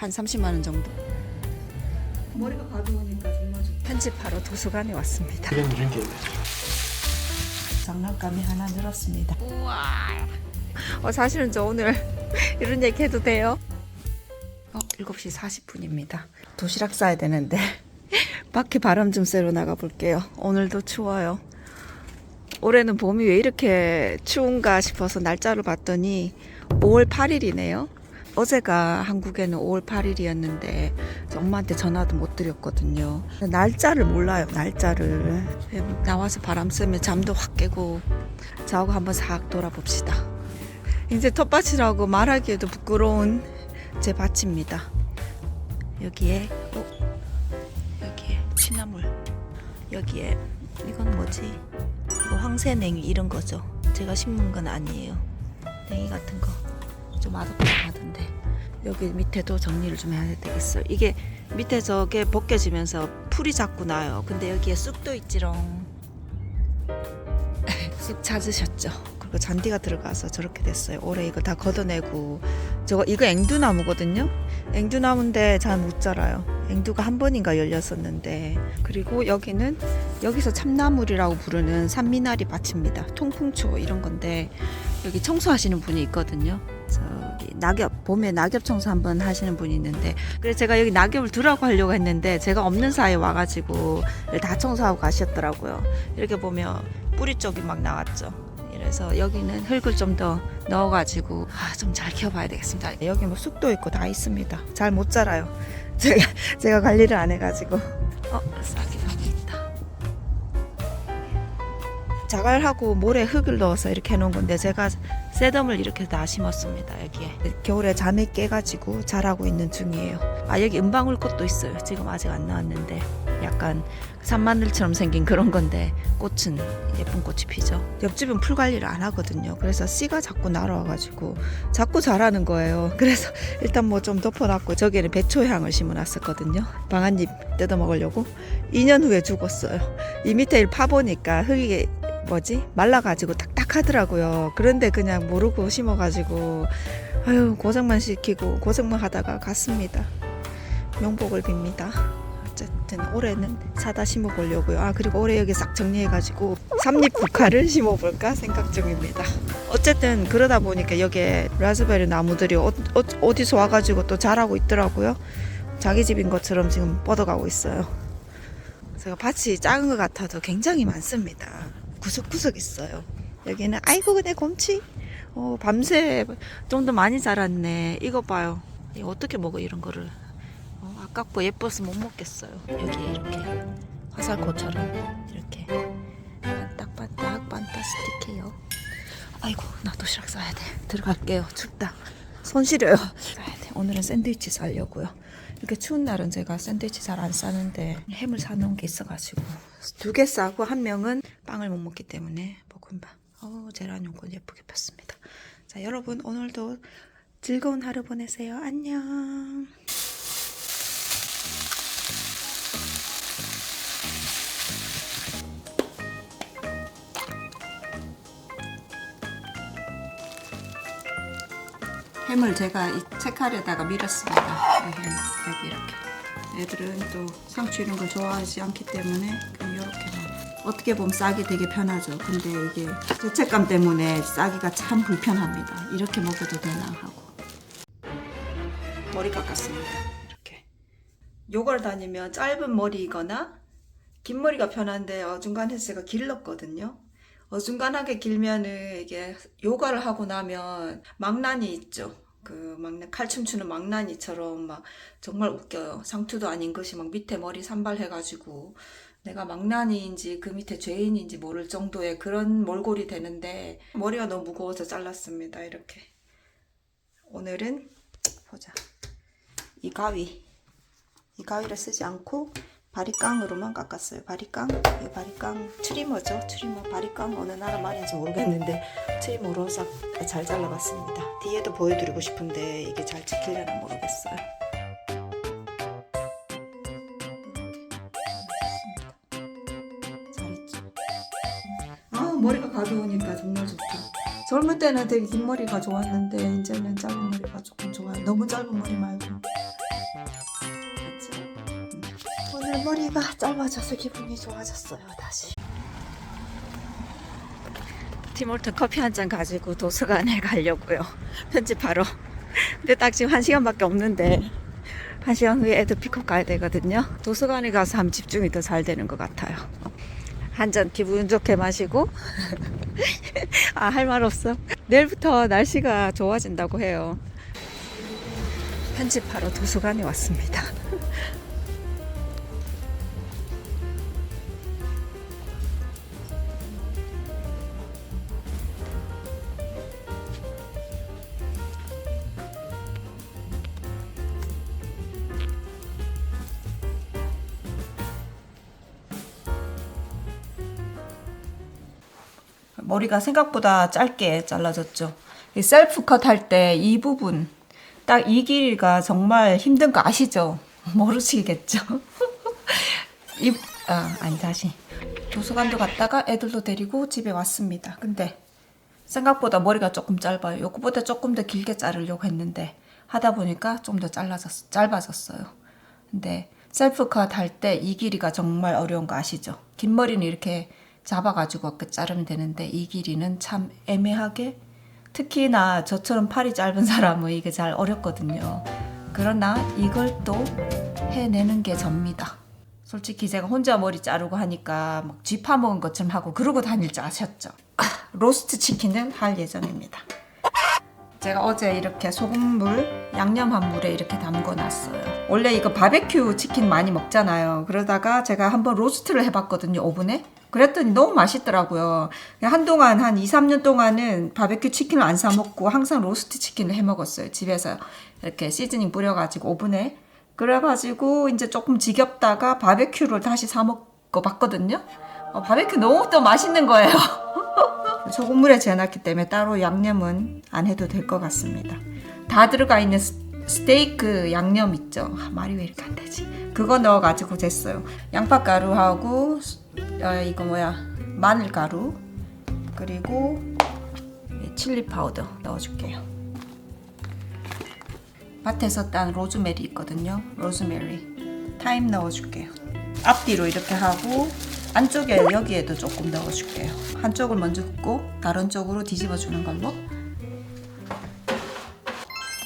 한 30만 원 정도. 머리가 가벼우니까 정말 좋다. 편집하러 도서관에 왔습니다. 이런 게 장난감이 하나 늘었습니다. 우와. 사실은 저 오늘 이런 얘기 해도 돼요? 7시 40분입니다. 도시락 싸야 되는데 밖에 바람 좀 쐬러 나가 볼게요. 오늘도 추워요. 올해는 봄이 왜 이렇게 추운가 싶어서 날짜를 봤더니 5월 8일이네요. 어제가 한국에는 5월 8일이었는데 엄마한테 전화도 못 드렸거든요. 날짜를 몰라요. 날짜를. 나와서 바람 쐬면 잠도 확 깨고 자고 한번 싹 돌아봅시다. 이제 텃밭이라고 말하기에도 부끄러운 제 밭입니다. 여기에 취나물, 여기에 이건 뭐지? 이거 황새냉이 이런 거죠. 제가 심는 건 아니에요. 냉이 같은 거 좀 아득하던데. 여기 밑에도 정리를 좀 해야 되겠어요. 이게 밑에 저게 벗겨지면서 풀이 자꾸 나요. 근데 여기에 쑥도 있지롱. 쑥 찾으셨죠? 그리고 잔디가 들어가서 저렇게 됐어요. 올해 이거 다 걷어내고. 이거 앵두나무거든요. 앵두나무인데 잘 못 자라요. 앵두가 한 번인가 열렸었는데. 그리고 여기서 참나물이라고 부르는 산미나리 밭입니다. 통풍초 이런 건데 여기 청소하시는 분이 있거든요. 저기 봄에 낙엽 청소 한번 하시는 분이 있는데, 그래서 제가 여기 낙엽을 두라고 하려고 했는데 제가 없는 사이에 와가지고 다 청소하고 가셨더라고요. 이렇게 보면 뿌리 쪽이 막 나왔죠. 그래서 여기는 흙을 좀 더 넣어가지고 좀 잘 키워봐야 되겠습니다. 여기 뭐 쑥도 있고 다 있습니다. 잘 못 자라요. 제가 관리를 안 해가지고. 싹이 나고 있다. 자갈하고 모래 흙을 넣어서 이렇게 해놓은 건데 제가 새덤을 이렇게 다 심었습니다. 여기에 겨울에 잠에 깨가지고 자라고 있는 중이에요. 여기 은방울꽃도 있어요. 지금 아직 안 나왔는데 약간 산마늘처럼 생긴 그런 건데 꽃은 예쁜 꽃이 피죠. 옆집은 풀 관리를 안 하거든요. 그래서 씨가 자꾸 날아와가지고 자꾸 자라는 거예요. 그래서 일단 뭐 좀 덮어놨고, 저기에는 배초향을 심어놨었거든요. 방아잎 뜯어먹으려고. 2년 후에 죽었어요. 이 밑에 파보니까 흙이 말라가지고 딱딱하더라고요. 그런데 그냥 모르고 심어가지고 고생만 시키고 고생만 하다가 갔습니다. 명복을 빕니다. 어쨌든 올해는 사다 심어보려고요. 그리고 올해 여기 싹 정리해가지고 삼립국화를 심어볼까 생각 중입니다. 어쨌든 그러다 보니까 여기에 라즈베리 나무들이 어디서 와가지고 또 자라고 있더라고요. 자기 집인 것처럼 지금 뻗어가고 있어요. 제가 밭이 작은 것 같아도 굉장히 많습니다. 구석구석 있어요. 여기는 아이고 내 곰치 밤새 좀 더 많이 자랐네. 이거 봐요. 이거 어떻게 먹어 이런 거를. 아깝고 예뻐서 못 먹겠어요. 여기에 이렇게 화살코처럼 이렇게 반딱반딱 반타스틱해요. 아이고 나 도시락 싸야 돼. 들어갈게요. 춥다. 손 시려요. 싸야 돼. 오늘은 샌드위치 싸려고요. 이렇게 추운 날은 제가 샌드위치 잘 안 싸는데 햄을 사놓은 게 있어가지고 2개 싸고 한 명은 빵을 못 먹기 때문에 볶음밥. 제라늄꽃 예쁘게 폈습니다. 자, 여러분 오늘도 즐거운 하루 보내세요. 안녕. 햄을 제가 이 채칼에다가 밀었습니다. 여기 이렇게. 애들은 또 상추 이런 걸 좋아하지 않기 때문에 그냥 이렇게만. 어떻게 보면 싸기 되게 편하죠. 근데 이게 죄책감 때문에 싸기가 참 불편합니다. 이렇게 먹어도 되나 하고. 머리 깎았습니다. 이렇게. 요걸 다니면 짧은 머리이거나 긴 머리가 편한데 어중간해서 제가 길렀거든요. 어중간하게 길면은 이게 요가를 하고 나면 망나니 있죠. 칼춤 추는 망나니처럼 막 정말 웃겨요. 상투도 아닌 것이 막 밑에 머리 산발해가지고 내가 망나니인지 그 밑에 죄인인지 모를 정도의 그런 몰골이 되는데 머리가 너무 무거워서 잘랐습니다. 이렇게. 오늘은 보자. 이 가위를 쓰지 않고 바리깡으로만 깎았어요. 바리깡, 이 바리깡 트리머죠. 트리머, 바리깡 어느 나라 말인지 모르겠는데 트리머로 싹 잘 잘라봤습니다. 뒤에도 보여드리고 싶은데 이게 잘 찍히려나 모르겠어요. 잘했죠. 머리가 가벼우니까 정말 좋다. 젊을 때는 되게 긴 머리가 좋았는데 이제는 짧은 머리가 조금 좋아요. 너무 짧은 머리 말고. 머리가 짧아져서 기분이 좋아졌어요. 다시 티몰튼 커피 한 잔 가지고 도서관에 가려고요. 편집하러. 근데 딱 지금 1시간밖에 없는데 1시간 후에 애들 픽업 가야 되거든요. 도서관에 가서 하면 집중이 더 잘 되는 것 같아요. 한 잔 기분 좋게 마시고 아, 할 말 없어. 내일부터 날씨가 좋아진다고 해요. 편집하러 도서관에 왔습니다. 머리가 생각보다 짧게 잘라졌죠. 이 셀프 컷 할 때 이 부분, 딱 이 길이가 정말 힘든 거 아시죠? 모르시겠죠? 아니, 다시. 도서관도 갔다가 애들도 데리고 집에 왔습니다. 근데 생각보다 머리가 조금 짧아요. 요거보다 조금 더 길게 자르려고 했는데 하다 보니까 좀 더 짧아졌어요. 근데 셀프 컷 할 때 이 길이가 정말 어려운 거 아시죠? 긴 머리는 이렇게 잡아가지고 이렇게 자르면 되는데 이 길이는 참 애매하게, 특히나 저처럼 팔이 짧은 사람은 이게 잘 어렵거든요. 그러나 이걸 또 해내는 게 접니다. 솔직히 제가 혼자 머리 자르고 하니까 막 쥐 파먹은 것처럼 하고 그러고 다닐 줄 아셨죠? 로스트 치킨은 할 예정입니다. 제가 어제 이렇게 소금물, 양념한 물에 이렇게 담궈 놨어요. 원래 이거 바베큐 치킨 많이 먹잖아요. 그러다가 제가 한번 로스트를 해봤거든요, 오븐에. 그랬더니 너무 맛있더라고요. 한동안 한 2, 3년 동안은 바베큐 치킨을 안 사 먹고 항상 로스트 치킨을 해 먹었어요. 집에서 이렇게 시즈닝 뿌려가지고 오븐에. 그래가지고 이제 조금 지겹다가 바베큐를 다시 사 먹어봤거든요. 바베큐 너무 또 맛있는 거예요. 소금물에 재놨기 때문에 따로 양념은 안 해도 될 것 같습니다. 다 들어가 있는 스테이크 양념 있죠? 말이 왜 이렇게 안 되지? 그거 넣어가지고 됐어요. 양파가루하고 이거 마늘가루, 그리고 칠리 파우더 넣어줄게요. 밭에서 딴 로즈메리 있거든요. 로즈메리, 타임 넣어줄게요. 앞뒤로 이렇게 하고 안쪽에 여기에도 조금 넣어줄게요. 한쪽을 먼저 굽고 다른 쪽으로 뒤집어 주는 걸로.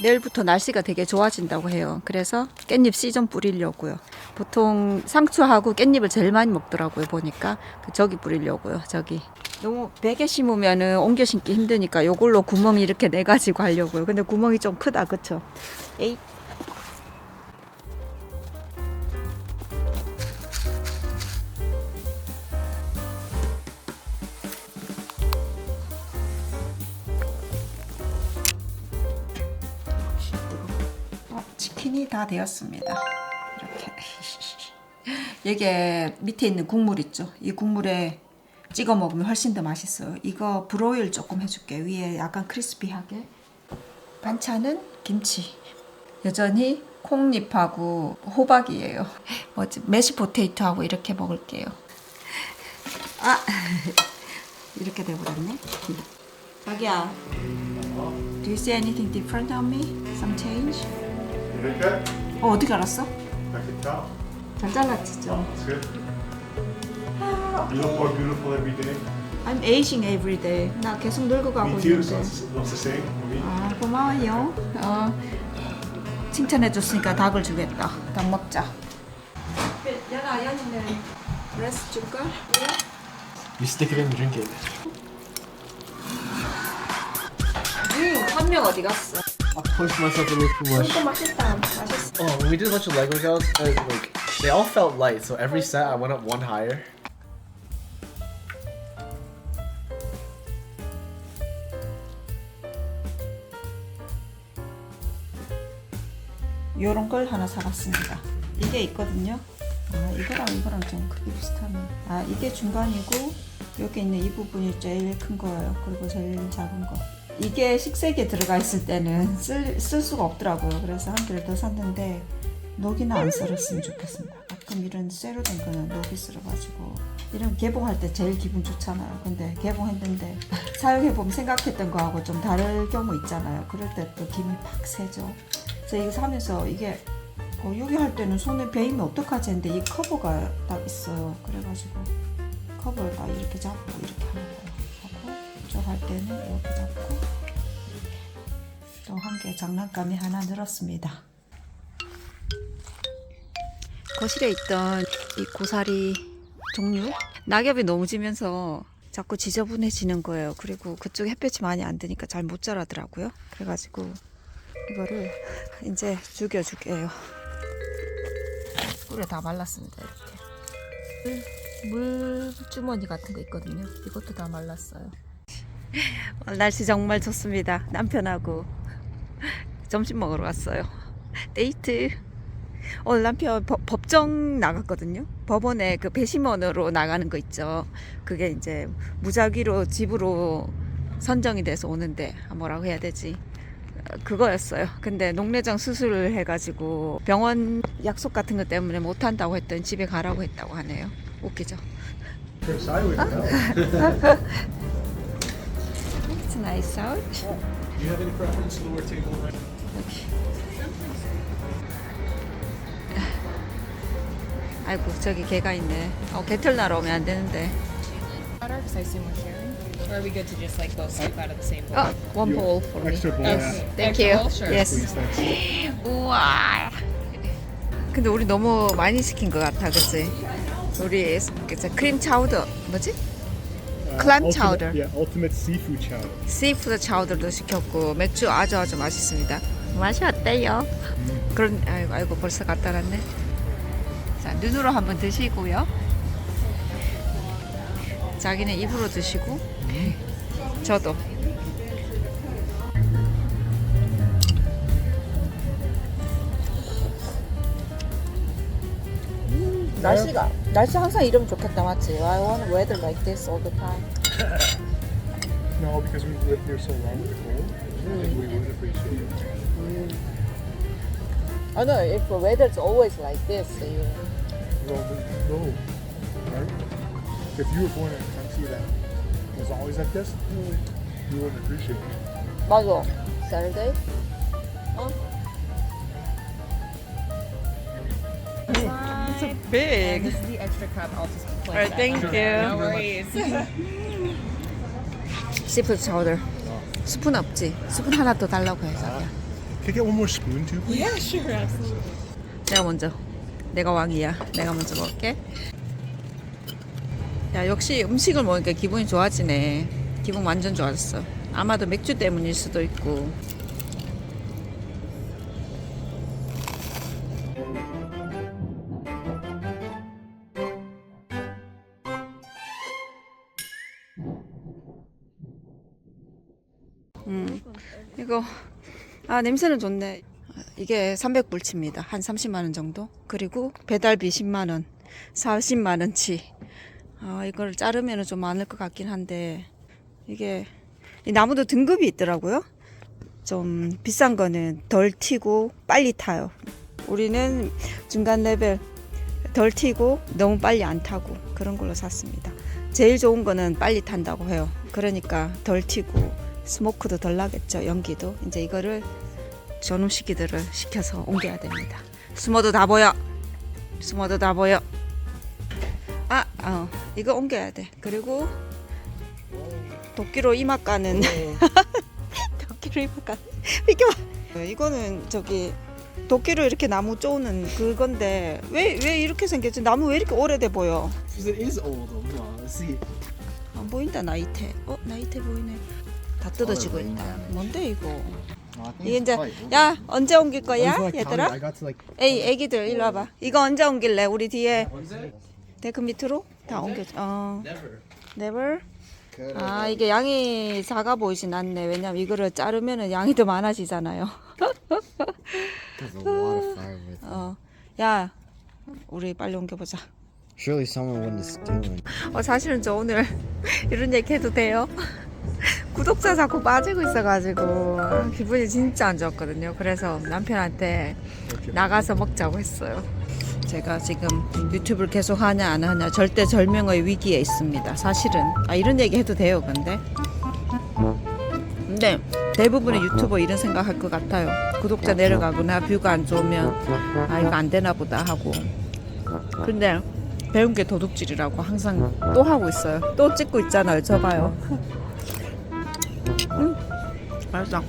내일부터 날씨가 되게 좋아진다고 해요. 그래서 깻잎 씨 좀 뿌리려고요. 보통 상추하고 깻잎을 제일 많이 먹더라고요. 보니까 저기 뿌리려고요. 저기. 너무 베개 심으면은 옮겨 심기 힘드니까 요걸로 구멍 이렇게 내 가지고 하려고요. 근데 구멍이 좀 크다, 그쵸? 에이. 치킨이 다 되었습니다. 이렇게. 이게 밑에 있는 국물 있죠? 이 국물에 찍어 먹으면 훨씬 더 맛있어요. 이거 브로일 조금 해줄게. 위에 약간 크리스피하게. 반찬은 김치. 여전히 콩잎하고 호박이에요. 메시 포테이토하고 이렇게 먹을게요. 아, 이렇게 돼버렸네. 자기야, do you see anything different on me? Some change? 이렇게? 어떻게 알았어? 맛있다. 잘 잘랐지 좀. That's good. You look more beautiful every day. I'm aging every day. 나 계속 늙어가고 Me too, so 있는데. looks the same for me. 아, 고마워요. 칭찬해줬으니까 닭을 주겠다. 닭 먹자. 연아, 연이는 레스 줄까? You stick it in and drink it. 한 명 어디 갔어? I punched myself a little too much. 이거 맛있다. 맛있어. Oh, when we did a bunch of Lego workouts, like they all felt light, so every set I went up one higher. 요런 걸 하나 사봤습니다. 이게 있거든요. 아, 이거랑 좀 크기 비슷하네. 아, 이게 중간이고 여기 있는 이 부분이 제일 큰 거예요. 그리고 제일 작은 거. 이게 식세기에 들어가 있을 때는 쓸 수가 없더라고요. 그래서 한 개를 더 샀는데 녹이나 안 썰었으면 좋겠습니다. 가끔 이런 쇠로 된 거는 녹이 썰어가지고 이런 개봉할 때 제일 기분 좋잖아요. 근데 개봉했는데 사용해보면 생각했던 거하고 좀 다를 경우 있잖아요. 그럴 때 또 김이 팍 새죠. 그래서 이거 사면서 이게 여기 할 때는 손에 베이면 어떡하지 했는데 이 커버가 딱 있어요. 그래가지고 커버를 딱 이렇게 잡고 이렇게 하는 거예요. 하고 저 할 때는 이렇게 잡고 또 한 개 장난감이 하나 늘었습니다. 거실에 있던 이 고사리 종류 낙엽이 너무 지면서 자꾸 지저분해지는 거예요. 그리고 그쪽에 햇볕이 많이 안 드니까 잘 못 자라더라고요. 그래가지고 이거를 이제 죽여줄게요. 꿀에 다 말랐습니다. 이렇게 물 주머니 같은 거 있거든요. 이것도 다 말랐어요. 날씨 정말 좋습니다. 남편하고 점심 먹으러 왔어요. 데이트. 오늘 남편 법정 나갔거든요. 법원에 그 배심원으로 나가는 거 있죠. 그게 이제 무작위로 집으로 선정이 돼서 오는데 뭐라고 해야 되지? 그거였어요. 근데 녹내장 수술을 해가지고 병원 약속 같은 것 때문에 못 한다고 했더니 집에 가라고 했다고 하네요. 웃기죠? It's nice out. Do you have any preference lower table or right? 아이고 저기 개가 있네. 개털나러 오면 안 되는데. Because I assume we're sharing. Or are we good to just like both scoop out of the same bowl? One bowl for me. Extra bowl. Yes. Thank Extra you. bowl? Sure. Yes. Please, thanks. 우와. 근데 우리 너무 많이 시킨 것 같아, 그치? 우리 크림 차우더 뭐지? Clam chowder. Yeah, ultimate seafood chowder. 씨푸드 차우더도 시켰고 맥주 아주 맛있습니다. 맛이 어때요? 그런 아이고 벌써 갖다 놨네. 자 눈으로 한번 드시고요. 자기는 입으로 드시고 저도. 날씨 항상 이러면 좋겠다, 맞지? I want weather like this all the time. No, because we lived here so long with the cold, we wouldn't appreciate it. I know if the weather's always like this, Well, no, right? If you were born in a country that was always like this, you wouldn't appreciate it. 맞아. Saturday? It's a And big. this is the extra cup. I'll just place Alright, that. thank No you. worries. 씨푸드 차우더. 스푼 없지? 스푼 하나 더 달라고 해서. Can I get one more spoon too, please? Yeah, sure, absolutely. 내가 먼저. 내가 왕이야. 내가 먼저 먹을게. 야, 역시 음식을 먹으니까 기분이 좋아지네. 기분 완전 좋아졌어. 아마도 맥주 때문일 수도 있고. 이거 냄새는 좋네. 이게 300불치입니다. 한 30만 원 정도. 그리고 배달비 10만 원, 40만 원치. 이걸 자르면 좀 많을 것 같긴 한데 이게 이 나무도 등급이 있더라고요. 좀 비싼 거는 덜 튀고 빨리 타요. 우리는 중간 레벨 덜 튀고 너무 빨리 안 타고 그런 걸로 샀습니다. 제일 좋은 거는 빨리 탄다고 해요. 그러니까 덜 튀고 스모크도 덜 나겠죠. 연기도. 이제 이거를 저놈시키들을 시켜서 옮겨야 됩니다. 스모도 다 보여. 스모도 다 보여. 이거 옮겨야 돼. 그리고 도끼로 이마 까는 도끼로 이마 까는 비켜봐. 이거는 저기 도끼로 이렇게 나무 쪼는 그건데 왜 이렇게 생겼지? 나무 왜 이렇게 오래돼 보여? Because it is old. Come on, let's see. 안 보인다. 나이테. 나이테 보이네. 다 뜯어지고 있다. 뭔데 이거? 이게 이제 야 언제 옮길 거야 얘들아? I got to like. 에이 애기들 일로 와봐. 이거 언제 옮길래? 우리 뒤에 데크 밑으로 다 옮겨줘. Never. never. 이게 양이 작아 보이진 않네. 왜냐면 이거를 자르면은 양이 더 많아지잖아요. There's a lot of firewood. 야 우리 빨리 옮겨보자. Surely someone wouldn't steal it. 사실은 저 오늘 이런 얘기 해도 돼요? 구독자 자꾸 빠지고 있어가지고 기분이 진짜 안 좋았거든요. 그래서 남편한테 나가서 먹자고 했어요. 제가 지금 유튜브를 계속 하냐 안 하냐 절대절명의 위기에 있습니다. 사실은 이런 얘기 해도 돼요. 근데 대부분의 유튜버 이런 생각할 것 같아요. 구독자 내려가거나 뷰가 안 좋으면 아 이거 안 되나 보다 하고. 근데 배운 게 도둑질이라고 항상 또 하고 있어요. 또 찍고 있잖아요. 저 봐요. 맛있어.